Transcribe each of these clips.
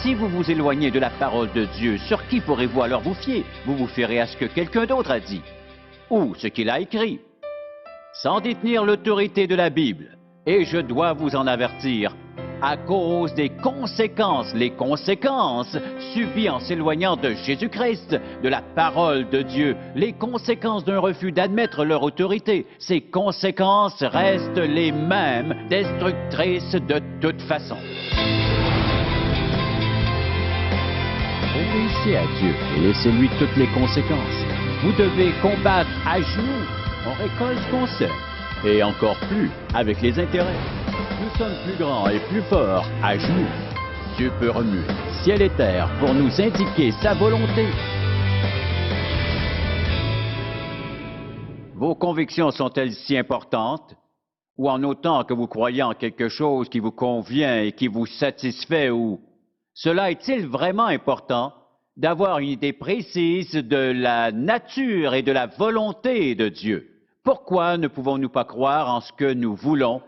Si vous vous éloignez de la parole de Dieu, sur qui pourrez-vous alors vous fier? Vous vous fierez à ce que quelqu'un d'autre a dit ou ce qu'il a écrit, sans détenir l'autorité de la Bible. Et je dois vous en avertir, à cause des conséquences, les conséquences subies en s'éloignant de Jésus-Christ, de la parole de Dieu, les conséquences d'un refus d'admettre leur autorité, ces conséquences restent les mêmes, destructrices de toute façon. Obéissez à Dieu et laissez-lui toutes les conséquences. Vous devez combattre à genoux. On récolte ce qu'on sème. Et encore plus avec les intérêts. Nous sommes plus grands et plus forts à genoux. Dieu peut remuer ciel et terre pour nous indiquer sa volonté. Vos convictions sont-elles si importantes? Ou en autant que vous croyez en quelque chose qui vous convient et qui vous satisfait, ou cela est-il vraiment important d'avoir une idée précise de la nature et de la volonté de Dieu? Pourquoi ne pouvons-nous pas croire en ce que nous voulons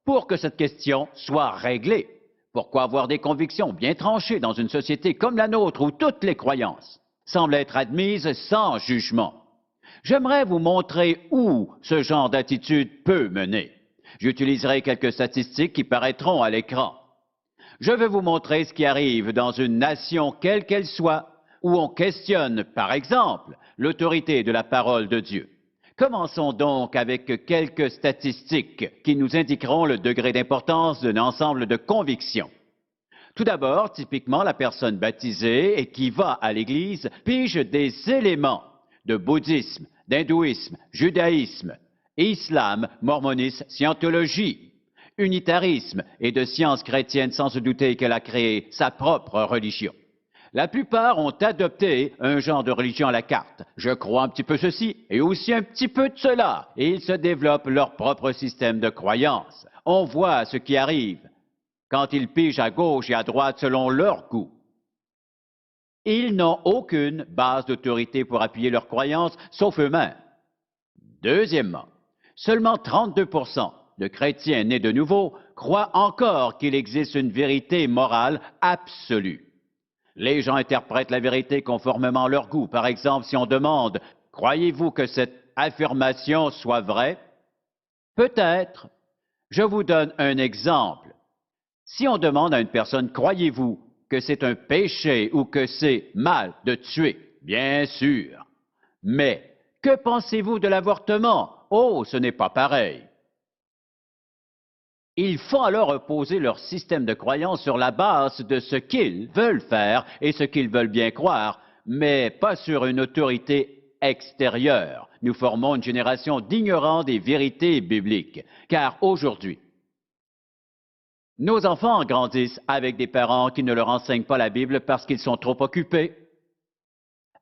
pour que cette question soit réglée? Pourquoi avoir des convictions bien tranchées dans une société comme la nôtre où toutes les croyances semblent être admises sans jugement? J'aimerais vous montrer où ce genre d'attitude peut mener. J'utiliserai quelques statistiques qui paraîtront à l'écran. Je vais vous montrer ce qui arrive dans une nation quelle qu'elle soit, où on questionne, par exemple, l'autorité de la parole de Dieu. Commençons donc avec quelques statistiques qui nous indiqueront le degré d'importance d'un ensemble de convictions. Tout d'abord, typiquement, la personne baptisée et qui va à l'Église pige des éléments de bouddhisme, d'hindouisme, judaïsme, islam, mormonisme, scientologie, unitarisme et de sciences chrétiennes sans se douter qu'elle a créé sa propre religion. La plupart ont adopté un genre de religion à la carte. Je crois un petit peu ceci et aussi un petit peu de cela. Et ils se développent leur propre système de croyances. On voit ce qui arrive quand ils pigent à gauche et à droite selon leur goût. Ils n'ont aucune base d'autorité pour appuyer leurs croyances, sauf eux-mêmes. Deuxièmement, seulement 32% de chrétiens nés de nouveau croient encore qu'il existe une vérité morale absolue. Les gens interprètent la vérité conformément à leur goût. Par exemple, si on demande « Croyez-vous que cette affirmation soit vraie? » Peut-être. Je vous donne un exemple. Si on demande à une personne « Croyez-vous que c'est un péché ou que c'est mal de tuer? » Bien sûr. Mais que pensez-vous de l'avortement? Oh, ce n'est pas pareil. Ils font alors reposer leur système de croyance sur la base de ce qu'ils veulent faire et ce qu'ils veulent bien croire, mais pas sur une autorité extérieure. Nous formons une génération d'ignorants des vérités bibliques, car aujourd'hui, nos enfants grandissent avec des parents qui ne leur enseignent pas la Bible parce qu'ils sont trop occupés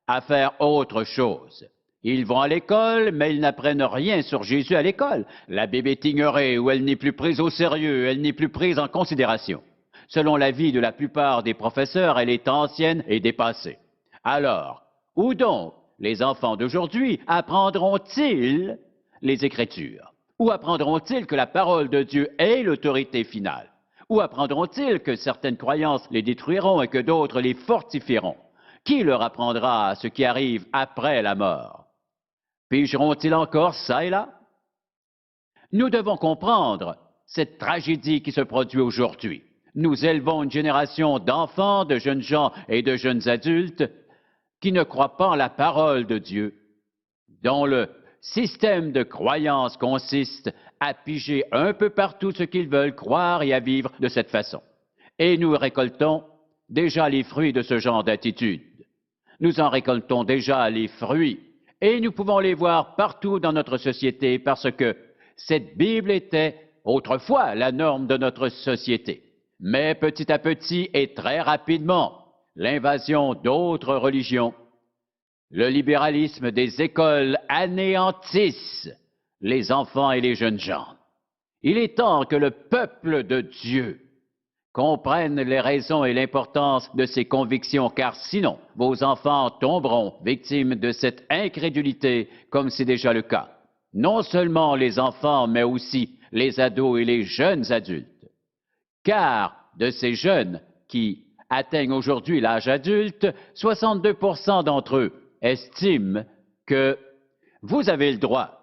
à faire autre chose. Ils vont à l'école, mais ils n'apprennent rien sur Jésus à l'école. La Bible est ignorée ou elle n'est plus prise au sérieux, elle n'est plus prise en considération. Selon l'avis de la plupart des professeurs, elle est ancienne et dépassée. Alors, où donc les enfants d'aujourd'hui apprendront-ils les Écritures? Où apprendront-ils que la parole de Dieu est l'autorité finale? Où apprendront-ils que certaines croyances les détruiront et que d'autres les fortifieront? Qui leur apprendra ce qui arrive après la mort? Pigeront-ils encore ça et là? Nous devons comprendre cette tragédie qui se produit aujourd'hui. Nous élevons une génération d'enfants, de jeunes gens et de jeunes adultes qui ne croient pas en la parole de Dieu, dont le système de croyance consiste à piger un peu partout ce qu'ils veulent croire et à vivre de cette façon. Et nous récoltons déjà les fruits de ce genre d'attitude. Nous en récoltons déjà les fruits. Et nous pouvons les voir partout dans notre société parce que cette Bible était autrefois la norme de notre société. Mais petit à petit et très rapidement, l'invasion d'autres religions, le libéralisme des écoles anéantissent les enfants et les jeunes gens. Il est temps que le peuple de Dieu comprennent les raisons et l'importance de ces convictions, car sinon, vos enfants tomberont victimes de cette incrédulité, comme c'est déjà le cas. Non seulement les enfants, mais aussi les ados et les jeunes adultes. Car de ces jeunes qui atteignent aujourd'hui l'âge adulte, 62% d'entre eux estiment que vous avez le droit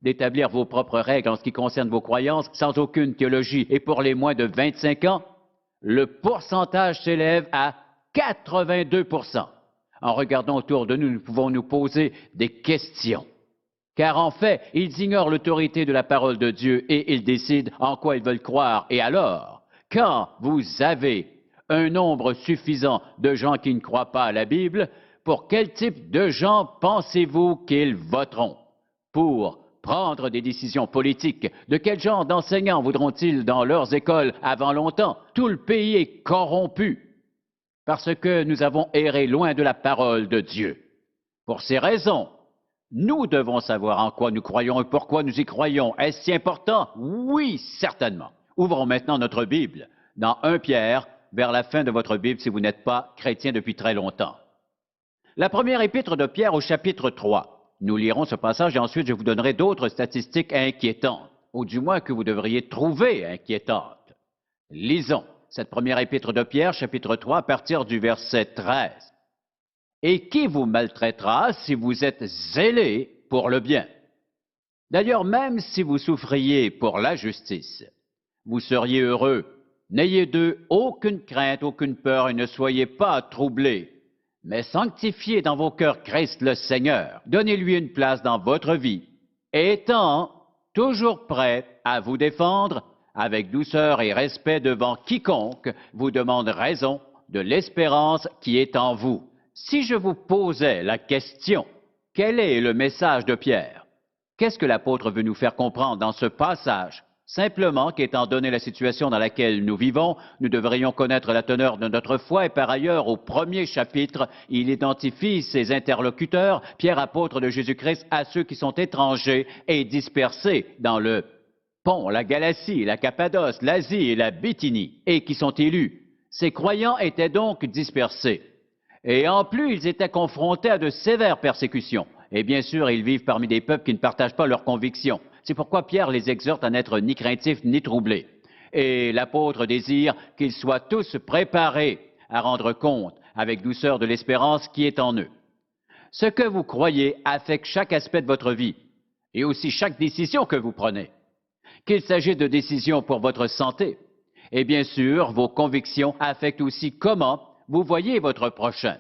d'établir vos propres règles en ce qui concerne vos croyances sans aucune théologie. Et pour les moins de 25 ans, le pourcentage s'élève à 82%. En regardant autour de nous, nous pouvons nous poser des questions. Car en fait, ils ignorent l'autorité de la parole de Dieu et ils décident en quoi ils veulent croire. Et alors, quand vous avez un nombre suffisant de gens qui ne croient pas à la Bible, pour quel type de gens pensez-vous qu'ils voteront? Pour prendre des décisions politiques? De quel genre d'enseignants voudront-ils dans leurs écoles avant longtemps? Tout le pays est corrompu parce que nous avons erré loin de la parole de Dieu. Pour ces raisons, nous devons savoir en quoi nous croyons et pourquoi nous y croyons. Est-ce si important? Oui, certainement. Ouvrons maintenant notre Bible dans 1 Pierre, vers la fin de votre Bible si vous n'êtes pas chrétien depuis très longtemps. La première épître de Pierre au chapitre 3. Nous lirons ce passage et ensuite je vous donnerai d'autres statistiques inquiétantes, ou du moins que vous devriez trouver inquiétantes. Lisons cette première épître de Pierre, chapitre 3, à partir du verset 13. Et qui vous maltraitera si vous êtes zélés pour le bien? D'ailleurs, même si vous souffriez pour la justice, vous seriez heureux. N'ayez d'eux aucune crainte, aucune peur et ne soyez pas troublés. Mais sanctifiez dans vos cœurs Christ le Seigneur. Donnez-lui une place dans votre vie, étant toujours prêt à vous défendre avec douceur et respect devant quiconque vous demande raison de l'espérance qui est en vous. Si je vous posais la question, quel est le message de Pierre? Qu'est-ce que l'apôtre veut nous faire comprendre dans ce passage? Simplement qu'étant donné la situation dans laquelle nous vivons, nous devrions connaître la teneur de notre foi et par ailleurs, au premier chapitre, il identifie ses interlocuteurs, Pierre apôtre de Jésus-Christ, à ceux qui sont étrangers et dispersés dans le Pont, la Galatie, la Cappadoce, l'Asie et la Bithynie, et qui sont élus. Ces croyants étaient donc dispersés. Et en plus, ils étaient confrontés à de sévères persécutions. Et bien sûr, ils vivent parmi des peuples qui ne partagent pas leurs convictions. C'est pourquoi Pierre les exhorte à n'être ni craintifs ni troublés. Et l'apôtre désire qu'ils soient tous préparés à rendre compte avec douceur de l'espérance qui est en eux. Ce que vous croyez affecte chaque aspect de votre vie et aussi chaque décision que vous prenez. Qu'il s'agisse de décisions pour votre santé, et bien sûr, vos convictions affectent aussi comment vous voyez votre prochain.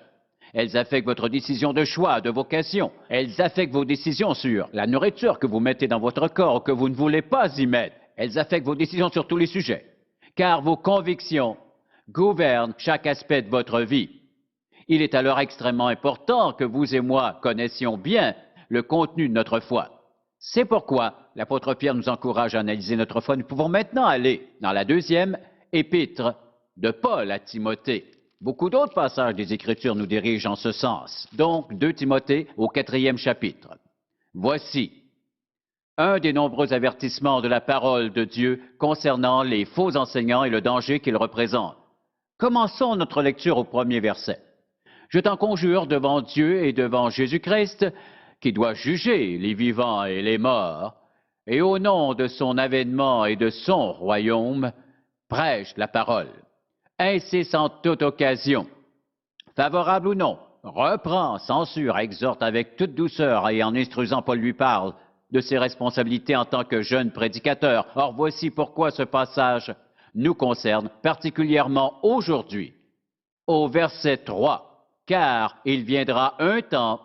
Elles affectent votre décision de choix, de vocation. Elles affectent vos décisions sur la nourriture que vous mettez dans votre corps ou que vous ne voulez pas y mettre. Elles affectent vos décisions sur tous les sujets. Car vos convictions gouvernent chaque aspect de votre vie. Il est alors extrêmement important que vous et moi connaissions bien le contenu de notre foi. C'est pourquoi l'apôtre Pierre nous encourage à analyser notre foi. Nous pouvons maintenant aller dans la deuxième épître de Paul à Timothée. Beaucoup d'autres passages des Écritures nous dirigent en ce sens. Donc, 2 Timothée au 4e chapitre. Voici un des nombreux avertissements de la parole de Dieu concernant les faux enseignants et le danger qu'ils représentent. Commençons notre lecture au premier verset. Je t'en conjure devant Dieu et devant Jésus-Christ, qui doit juger les vivants et les morts, et au nom de son avènement et de son royaume, prêche la parole. Insiste en toute occasion, favorable ou non, reprend, censure, exhorte avec toute douceur et en instruisant, Paul lui parle de ses responsabilités en tant que jeune prédicateur. Or, voici pourquoi ce passage nous concerne particulièrement aujourd'hui. Au verset 3, car il viendra un temps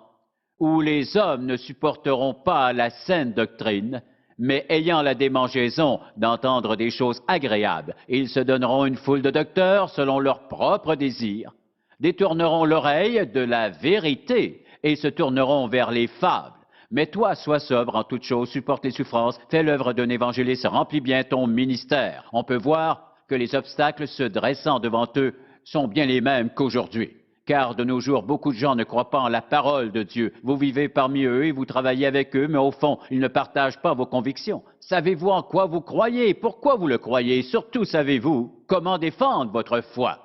où les hommes ne supporteront pas la saine doctrine, mais ayant la démangeaison d'entendre des choses agréables, ils se donneront une foule de docteurs selon leurs propres désirs, détourneront l'oreille de la vérité et se tourneront vers les fables. Mais toi, sois sobre en toutes choses, supporte les souffrances, fais l'œuvre d'un évangéliste, remplis bien ton ministère. On peut voir que les obstacles se dressant devant eux sont bien les mêmes qu'aujourd'hui. Car de nos jours, beaucoup de gens ne croient pas en la parole de Dieu. Vous vivez parmi eux et vous travaillez avec eux, mais au fond, ils ne partagent pas vos convictions. Savez-vous en quoi vous croyez? Pourquoi vous le croyez? Surtout, savez-vous comment défendre votre foi?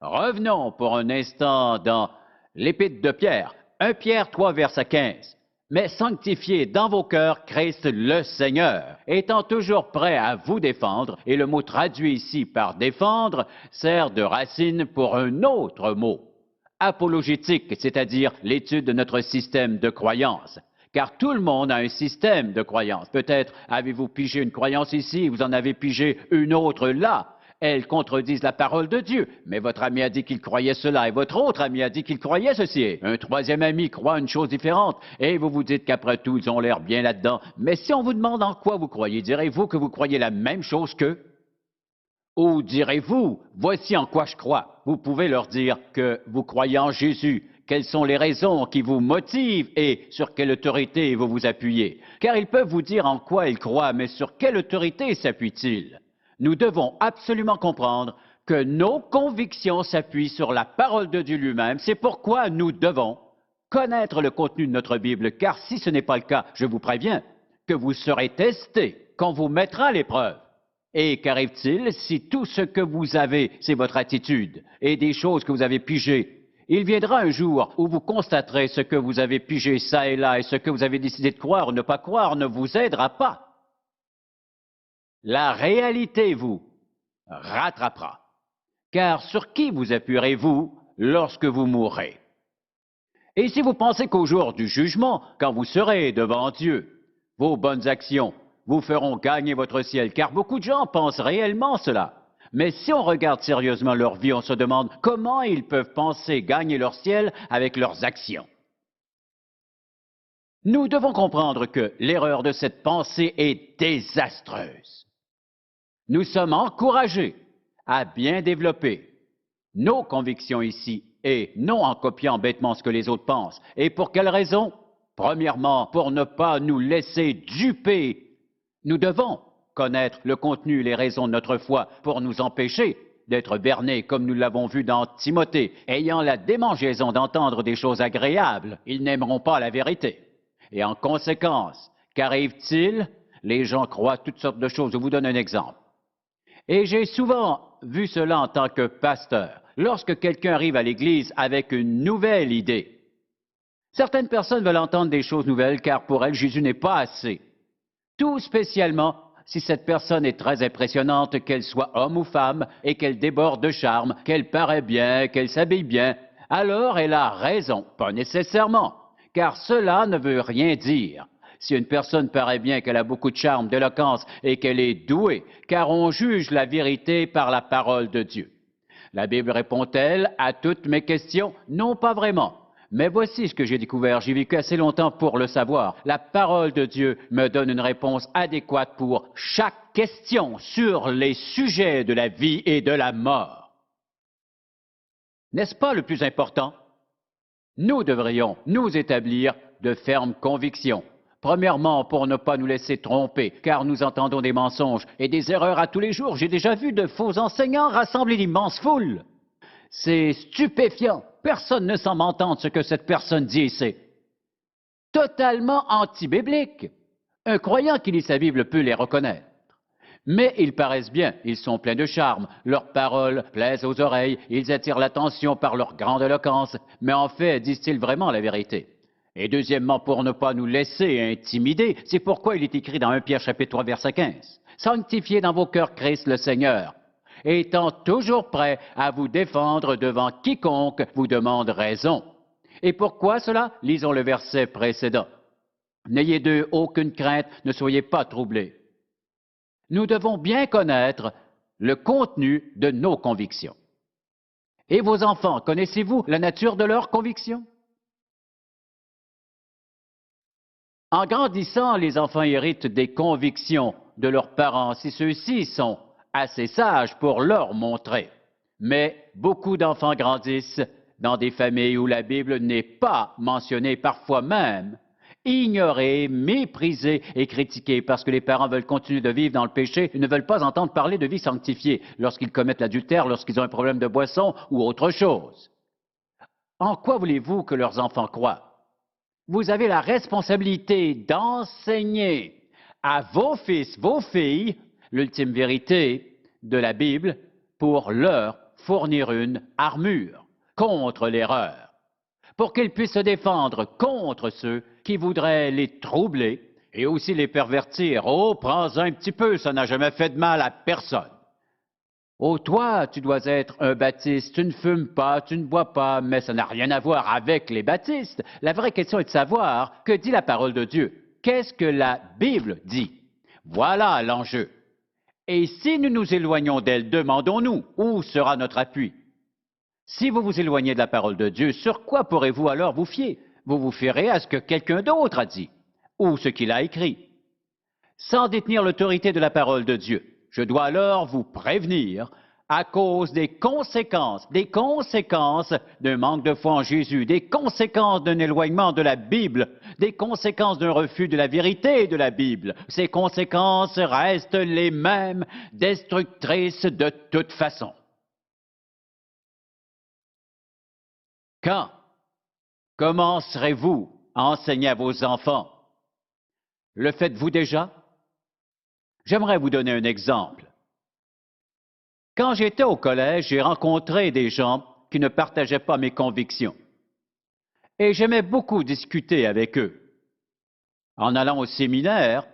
Revenons pour un instant dans l'épître de Pierre. 1 Pierre 3, verset 15. mais sanctifiez dans vos cœurs Christ le Seigneur, étant toujours prêt à vous défendre, et le mot traduit ici par défendre sert de racine pour un autre mot, apologétique, c'est-à-dire l'étude de notre système de croyance. Car tout le monde a un système de croyance. Peut-être avez-vous pigé une croyance ici, vous en avez pigé une autre là. Elles contredisent la parole de Dieu. Mais votre ami a dit qu'il croyait cela et votre autre ami a dit qu'il croyait ceci. Un troisième ami croit une chose différente et vous vous dites qu'après tout, ils ont l'air bien là-dedans. Mais si on vous demande en quoi vous croyez, direz-vous que vous croyez la même chose qu'eux? Ou direz-vous, voici en quoi je crois? Vous pouvez leur dire que vous croyez en Jésus. Quelles sont les raisons qui vous motivent et sur quelle autorité vous vous appuyez? Car ils peuvent vous dire en quoi ils croient, mais sur quelle autorité s'appuient-ils? Nous devons absolument comprendre que nos convictions s'appuient sur la parole de Dieu lui-même. C'est pourquoi nous devons connaître le contenu de notre Bible, car si ce n'est pas le cas, je vous préviens que vous serez testés, qu'on vous mettra à l'épreuve. Et qu'arrive-t-il si tout ce que vous avez, c'est votre attitude et des choses que vous avez pigées? Il viendra un jour où vous constaterez ce que vous avez pigé ça et là et ce que vous avez décidé de croire ou ne pas croire ne vous aidera pas. La réalité vous rattrapera. Car sur qui vous appuierez-vous lorsque vous mourrez? Et si vous pensez qu'au jour du jugement, quand vous serez devant Dieu, vos bonnes actions vous feront gagner votre ciel, car beaucoup de gens pensent réellement cela. Mais si on regarde sérieusement leur vie, on se demande comment ils peuvent penser gagner leur ciel avec leurs actions. Nous devons comprendre que l'erreur de cette pensée est désastreuse. Nous sommes encouragés à bien développer nos convictions ici et non en copiant bêtement ce que les autres pensent. Et pour quelle raison? Premièrement, pour ne pas nous laisser duper. Nous devons connaître le contenu et les raisons de notre foi pour nous empêcher d'être bernés, comme nous l'avons vu dans Timothée. Ayant la démangeaison d'entendre des choses agréables, ils n'aimeront pas la vérité. Et en conséquence, qu'arrive-t-il? Les gens croient toutes sortes de choses. Je vous donne un exemple. Et j'ai souvent vu cela en tant que pasteur. Lorsque quelqu'un arrive à l'Église avec une nouvelle idée, certaines personnes veulent entendre des choses nouvelles car pour elles, Jésus n'est pas assez. Tout spécialement si cette personne est très impressionnante, qu'elle soit homme ou femme, et qu'elle déborde de charme, qu'elle paraît bien, qu'elle s'habille bien, alors elle a raison, pas nécessairement, car cela ne veut rien dire. Si une personne paraît bien, qu'elle a beaucoup de charme, d'éloquence et qu'elle est douée, car on juge la vérité par la parole de Dieu. La Bible répond-elle à toutes mes questions? Non, pas vraiment. Mais voici ce que j'ai découvert. J'ai vécu assez longtemps pour le savoir. La parole de Dieu me donne une réponse adéquate pour chaque question sur les sujets de la vie et de la mort. N'est-ce pas le plus important? Nous devrions nous établir de fermes convictions. Premièrement, pour ne pas nous laisser tromper, car nous entendons des mensonges et des erreurs à tous les jours. J'ai déjà vu de faux enseignants rassembler d'immenses foules. C'est stupéfiant. Personne ne semble entendre ce que cette personne dit. C'est totalement anti-biblique. Un croyant qui lit sa Bible peut les reconnaître. Mais ils paraissent bien, ils sont pleins de charme, leurs paroles plaisent aux oreilles, ils attirent l'attention par leur grande éloquence, mais en fait, disent-ils vraiment la vérité? Et deuxièmement, pour ne pas nous laisser intimider, c'est pourquoi il est écrit dans 1 Pierre chapitre 3, verset 15. « Sanctifiez dans vos cœurs Christ le Seigneur, étant toujours prêt à vous défendre devant quiconque vous demande raison. » Et pourquoi cela? Lisons le verset précédent. « N'ayez d'eux aucune crainte, ne soyez pas troublés. » Nous devons bien connaître le contenu de nos convictions. Et vos enfants, connaissez-vous la nature de leurs convictions? En grandissant, les enfants héritent des convictions de leurs parents si ceux-ci sont assez sages pour leur montrer. Mais beaucoup d'enfants grandissent dans des familles où la Bible n'est pas mentionnée, parfois même ignorée, méprisée et critiquée parce que les parents veulent continuer de vivre dans le péché et ne veulent pas entendre parler de vie sanctifiée lorsqu'ils commettent l'adultère, lorsqu'ils ont un problème de boisson ou autre chose. En quoi voulez-vous que leurs enfants croient? Vous avez la responsabilité d'enseigner à vos fils, vos filles, l'ultime vérité de la Bible pour leur fournir une armure contre l'erreur, pour qu'ils puissent se défendre contre ceux qui voudraient les troubler et aussi les pervertir. Oh, prends-en un petit peu, ça n'a jamais fait de mal à personne. Oh, toi, tu dois être un baptiste, tu ne fumes pas, tu ne bois pas, mais ça n'a rien à voir avec les baptistes. La vraie question est de savoir que dit la parole de Dieu. Qu'est-ce que la Bible dit? Voilà l'enjeu. Et si nous nous éloignons d'elle, demandons-nous, où sera notre appui? Si vous vous éloignez de la parole de Dieu, sur quoi pourrez-vous alors vous fier? Vous vous fierez à ce que quelqu'un d'autre a dit, ou ce qu'il a écrit. Sans détenir l'autorité de la parole de Dieu, je dois alors vous prévenir à cause des conséquences d'un manque de foi en Jésus, des conséquences d'un éloignement de la Bible, des conséquences d'un refus de la vérité de la Bible. Ces conséquences restent les mêmes, destructrices de toute façon. Quand commencerez-vous à enseigner à vos enfants? Le faites-vous déjà? J'aimerais vous donner un exemple. Quand j'étais au collège, j'ai rencontré des gens qui ne partageaient pas mes convictions. Et j'aimais beaucoup discuter avec eux. En allant au séminaire,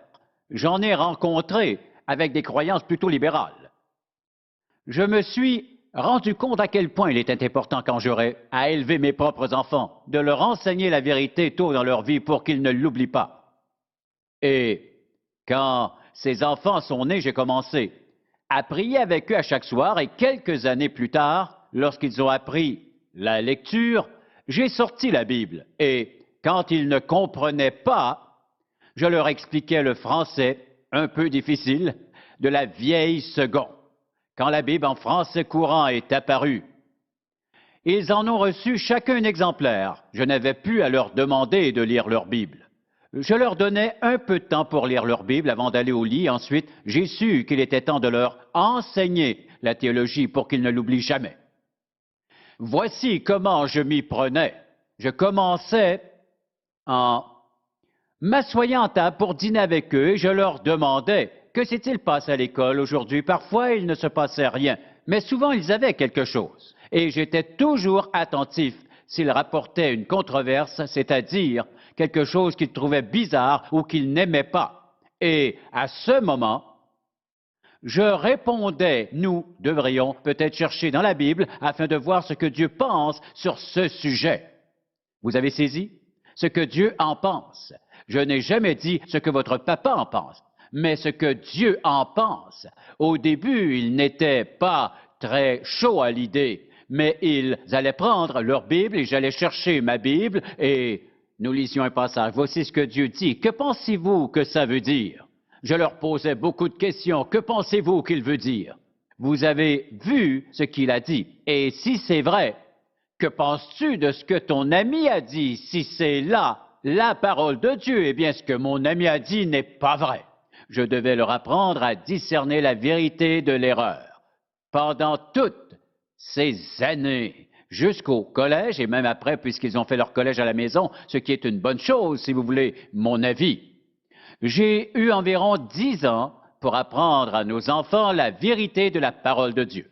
j'en ai rencontré avec des croyances plutôt libérales. Je me suis rendu compte à quel point il était important quand j'aurais à élever mes propres enfants, de leur enseigner la vérité tôt dans leur vie pour qu'ils ne l'oublient pas. Et quand ces enfants sont nés, j'ai commencé à prier avec eux à chaque soir et quelques années plus tard, lorsqu'ils ont appris la lecture, j'ai sorti la Bible. Et quand ils ne comprenaient pas, je leur expliquais le français un peu difficile de la vieille seconde. Quand la Bible en français courant est apparue, ils en ont reçu chacun un exemplaire. Je n'avais plus à leur demander de lire leur Bible. Je leur donnais un peu de temps pour lire leur Bible avant d'aller au lit. Ensuite, j'ai su qu'il était temps de leur enseigner la théologie pour qu'ils ne l'oublient jamais. Voici comment je m'y prenais. Je commençais en m'assoyant à table pour dîner avec eux et je leur demandais que s'est-il passé à l'école aujourd'hui. Parfois, il ne se passait rien, mais souvent, ils avaient quelque chose. Et j'étais toujours attentif s'ils rapportaient une controverse, c'est-à-dire quelque chose qu'ils trouvaient bizarre ou qu'ils n'aimaient pas. Et à ce moment, je répondais, nous devrions peut-être chercher dans la Bible afin de voir ce que Dieu pense sur ce sujet. Vous avez saisi? Ce que Dieu en pense. Je n'ai jamais dit ce que votre papa en pense, mais ce que Dieu en pense. Au début, ils n'étaient pas très chauds à l'idée, mais ils allaient prendre leur Bible et j'allais chercher ma Bible et nous lisions un passage. Voici ce que Dieu dit. Que pensez-vous que ça veut dire? Je leur posais beaucoup de questions. Que pensez-vous qu'il veut dire? Vous avez vu ce qu'il a dit. Et si c'est vrai, que penses-tu de ce que ton ami a dit? Si c'est là la parole de Dieu, eh bien ce que mon ami a dit n'est pas vrai. Je devais leur apprendre à discerner la vérité de l'erreur. Pendant toutes ces années, jusqu'au collège, et même après, puisqu'ils ont fait leur collège à la maison, ce qui est une bonne chose, si vous voulez mon avis. J'ai eu environ 10 ans pour apprendre à nos enfants la vérité de la parole de Dieu.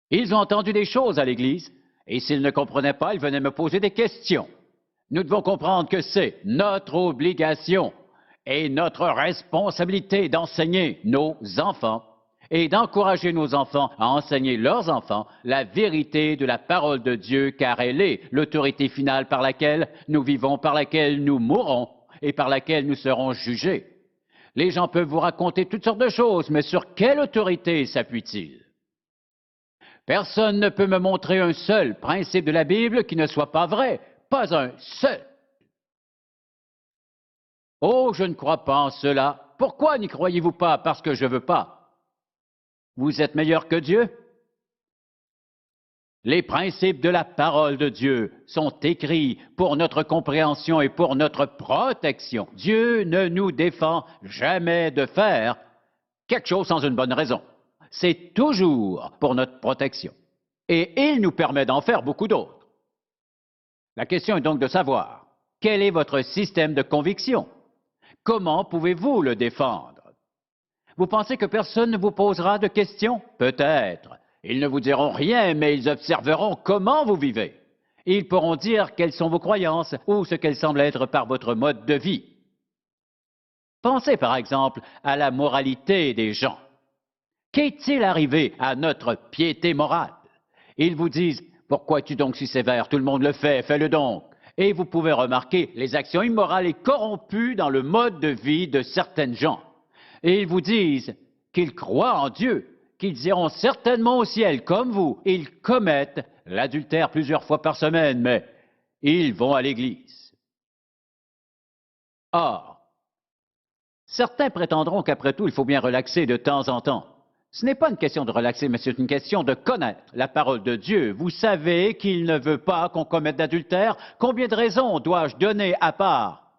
Ils ont entendu des choses à l'Église, et s'ils ne comprenaient pas, ils venaient me poser des questions. Nous devons comprendre que c'est notre obligation et notre responsabilité d'enseigner nos enfants et d'encourager nos enfants à enseigner leurs enfants la vérité de la parole de Dieu, car elle est l'autorité finale par laquelle nous vivons, par laquelle nous mourrons et par laquelle nous serons jugés. Les gens peuvent vous raconter toutes sortes de choses, mais sur quelle autorité s'appuient-ils? Personne ne peut me montrer un seul principe de la Bible qui ne soit pas vrai, pas un seul. Oh, je ne crois pas en cela. Pourquoi n'y croyez-vous pas? Parce que je ne veux pas. Vous êtes meilleur que Dieu? Les principes de la parole de Dieu sont écrits pour notre compréhension et pour notre protection. Dieu ne nous défend jamais de faire quelque chose sans une bonne raison. C'est toujours pour notre protection. Et il nous permet d'en faire beaucoup d'autres. La question est donc de savoir, quel est votre système de conviction? Comment pouvez-vous le défendre? Vous pensez que personne ne vous posera de questions? Peut-être. Ils ne vous diront rien, mais ils observeront comment vous vivez. Ils pourront dire quelles sont vos croyances ou ce qu'elles semblent être par votre mode de vie. Pensez par exemple à la moralité des gens. Qu'est-il arrivé à notre piété morale? Ils vous disent « Pourquoi es-tu donc si sévère? Tout le monde le fait, fais-le donc. » Et vous pouvez remarquer les actions immorales et corrompues dans le mode de vie de certaines gens. Et ils vous disent qu'ils croient en Dieu, qu'ils iront certainement au ciel comme vous. Ils commettent l'adultère plusieurs fois par semaine, mais ils vont à l'église. Or, certains prétendront qu'après tout, il faut bien relaxer de temps en temps. Ce n'est pas une question de relaxer, mais c'est une question de connaître la parole de Dieu. Vous savez qu'il ne veut pas qu'on commette d'adultère. Combien de raisons dois-je donner à part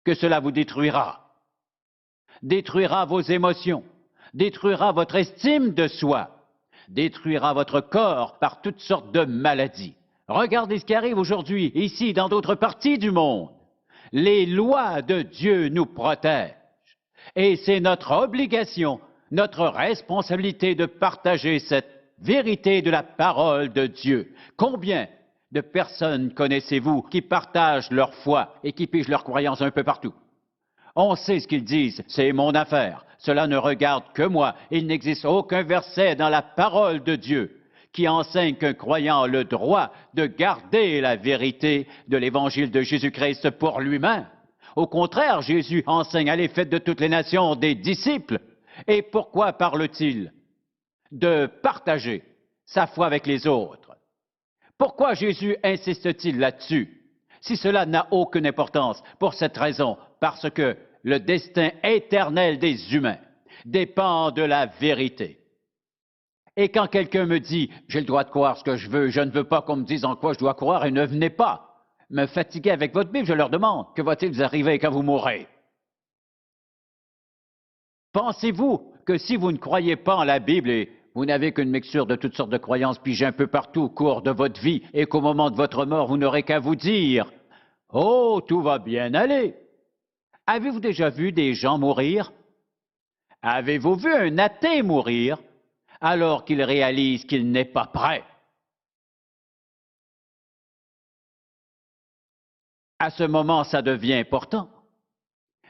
que cela vous détruira vos émotions, détruira votre estime de soi, détruira votre corps par toutes sortes de maladies. Regardez ce qui arrive aujourd'hui, ici, dans d'autres parties du monde. Les lois de Dieu nous protègent. Et c'est notre obligation, notre responsabilité de partager cette vérité de la parole de Dieu. Combien de personnes connaissez-vous qui partagent leur foi et qui pigent leurs croyances un peu partout? On sait ce qu'ils disent, c'est mon affaire, cela ne regarde que moi. Il n'existe aucun verset dans la parole de Dieu qui enseigne qu'un croyant a le droit de garder la vérité de l'évangile de Jésus-Christ pour lui-même. Au contraire, Jésus enseigne à l'effet de toutes les nations des disciples. Et pourquoi parle-t-il de partager sa foi avec les autres? Pourquoi Jésus insiste-t-il là-dessus? Si cela n'a aucune importance, pour cette raison, parce que le destin éternel des humains dépend de la vérité. Et quand quelqu'un me dit « j'ai le droit de croire ce que je veux, je ne veux pas qu'on me dise en quoi je dois croire et ne venez pas me fatiguer avec votre Bible », je leur demande « que va-t-il vous arriver quand vous mourrez ?» Pensez-vous que si vous ne croyez pas en la Bible et vous n'avez qu'une mixture de toutes sortes de croyances pigées un peu partout au cours de votre vie et qu'au moment de votre mort, vous n'aurez qu'à vous dire « oh, tout va bien aller ». Avez-vous déjà vu des gens mourir? Avez-vous vu un athée mourir alors qu'il réalise qu'il n'est pas prêt? À ce moment, ça devient important.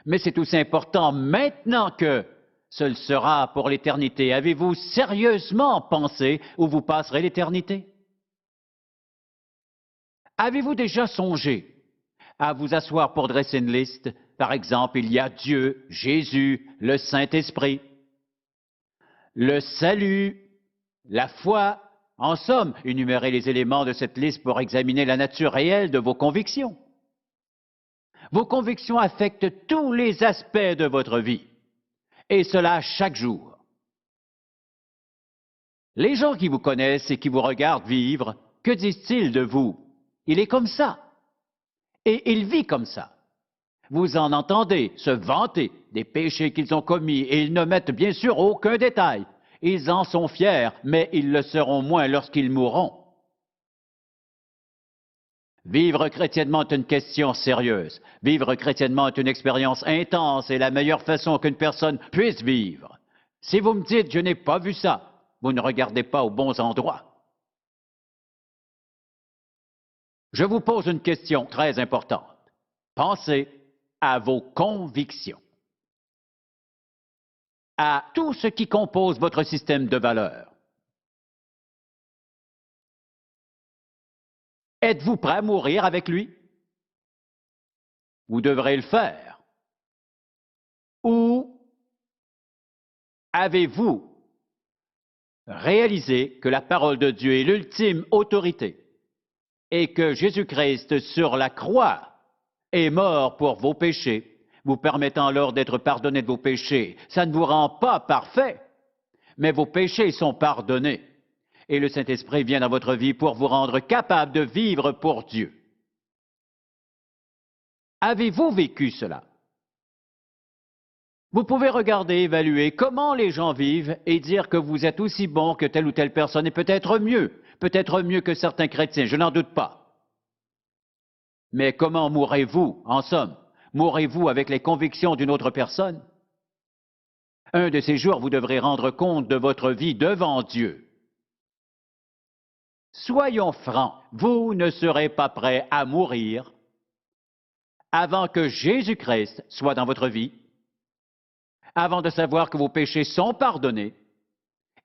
Mais c'est aussi important maintenant que ce le sera pour l'éternité. Avez-vous sérieusement pensé où vous passerez l'éternité? Avez-vous déjà songé à vous asseoir pour dresser une liste? Par exemple, il y a Dieu, Jésus, le Saint-Esprit, le salut, la foi. En somme, énumérez les éléments de cette liste pour examiner la nature réelle de vos convictions. Vos convictions affectent tous les aspects de votre vie, et cela chaque jour. Les gens qui vous connaissent et qui vous regardent vivre, que disent-ils de vous? Il est comme ça, et il vit comme ça. Vous en entendez se vanter des péchés qu'ils ont commis, et ils ne mettent bien sûr aucun détail. Ils en sont fiers, mais ils le seront moins lorsqu'ils mourront. Vivre chrétiennement est une question sérieuse. Vivre chrétiennement est une expérience intense et la meilleure façon qu'une personne puisse vivre. Si vous me dites « je n'ai pas vu ça », vous ne regardez pas aux bons endroits. Je vous pose une question très importante. Pensez à vos convictions, à tout ce qui compose votre système de valeurs. Êtes-vous prêt à mourir avec lui? Vous devrez le faire. Ou avez-vous réalisé que la parole de Dieu est l'ultime autorité et que Jésus-Christ sur la croix est mort pour vos péchés, vous permettant alors d'être pardonné de vos péchés? Ça ne vous rend pas parfait, mais vos péchés sont pardonnés. Et le Saint-Esprit vient dans votre vie pour vous rendre capable de vivre pour Dieu. Avez-vous vécu cela? Vous pouvez regarder, évaluer comment les gens vivent et dire que vous êtes aussi bon que telle ou telle personne et peut-être mieux que certains chrétiens, je n'en doute pas. Mais comment mourrez-vous, en somme? Mourrez-vous avec les convictions d'une autre personne? Un de ces jours, vous devrez rendre compte de votre vie devant Dieu. Soyons francs, vous ne serez pas prêts à mourir avant que Jésus-Christ soit dans votre vie, avant de savoir que vos péchés sont pardonnés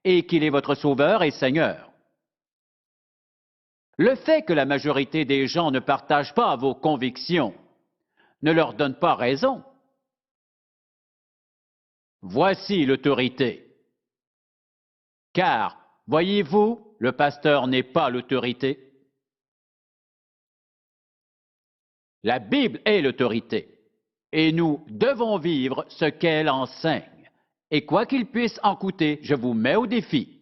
et qu'il est votre Sauveur et Seigneur. Le fait que la majorité des gens ne partagent pas vos convictions ne leur donne pas raison. Voici l'autorité. Car, voyez-vous, le pasteur n'est pas l'autorité. La Bible est l'autorité, et nous devons vivre ce qu'elle enseigne. Et quoi qu'il puisse en coûter, je vous mets au défi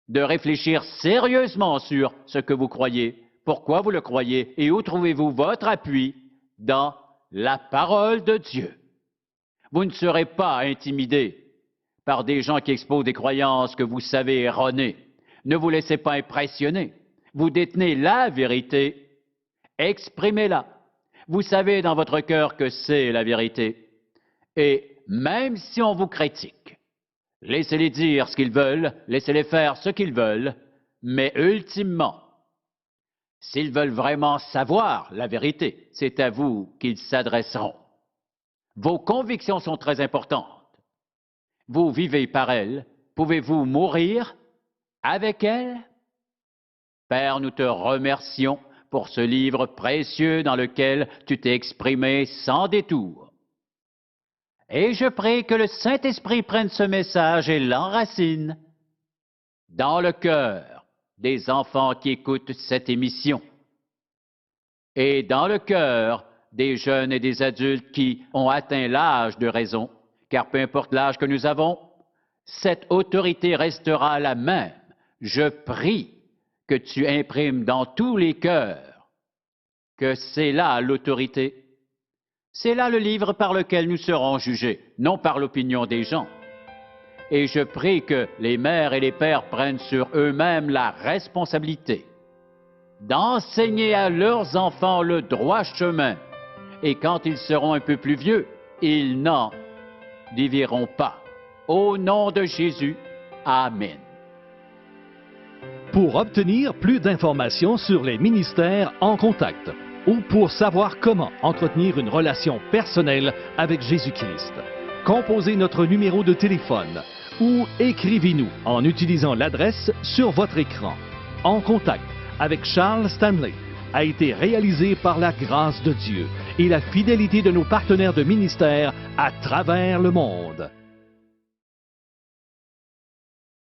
de réfléchir sérieusement sur ce que vous croyez, pourquoi vous le croyez, et où trouvez-vous votre appui dans la parole de Dieu. Vous ne serez pas intimidé par des gens qui exposent des croyances que vous savez erronées. Ne vous laissez pas impressionner. Vous détenez la vérité. Exprimez-la. Vous savez dans votre cœur que c'est la vérité. Et même si on vous critique, laissez-les dire ce qu'ils veulent, laissez-les faire ce qu'ils veulent, mais ultimement, s'ils veulent vraiment savoir la vérité, c'est à vous qu'ils s'adresseront. Vos convictions sont très importantes. Vous vivez par elles. Pouvez-vous mourir avec elles? Père, nous te remercions pour ce livre précieux dans lequel tu t'es exprimé sans détour. Et je prie que le Saint-Esprit prenne ce message et l'enracine dans le cœur des enfants qui écoutent cette émission et dans le cœur des jeunes et des adultes qui ont atteint l'âge de raison, car peu importe l'âge que nous avons, cette autorité restera la même. Je prie que tu imprimes dans tous les cœurs que c'est là l'autorité. C'est là le livre par lequel nous serons jugés, non par l'opinion des gens. Et je prie que les mères et les pères prennent sur eux-mêmes la responsabilité d'enseigner à leurs enfants le droit chemin. Et quand ils seront un peu plus vieux, ils n'en dévieront pas. Au nom de Jésus, Amen. Pour obtenir plus d'informations sur les ministères en contact ou pour savoir comment entretenir une relation personnelle avec Jésus-Christ, composez notre numéro de téléphone ou écrivez-nous en utilisant l'adresse sur votre écran. En contact avec Charles Stanley a été réalisé par la grâce de Dieu et la fidélité de nos partenaires de ministère à travers le monde.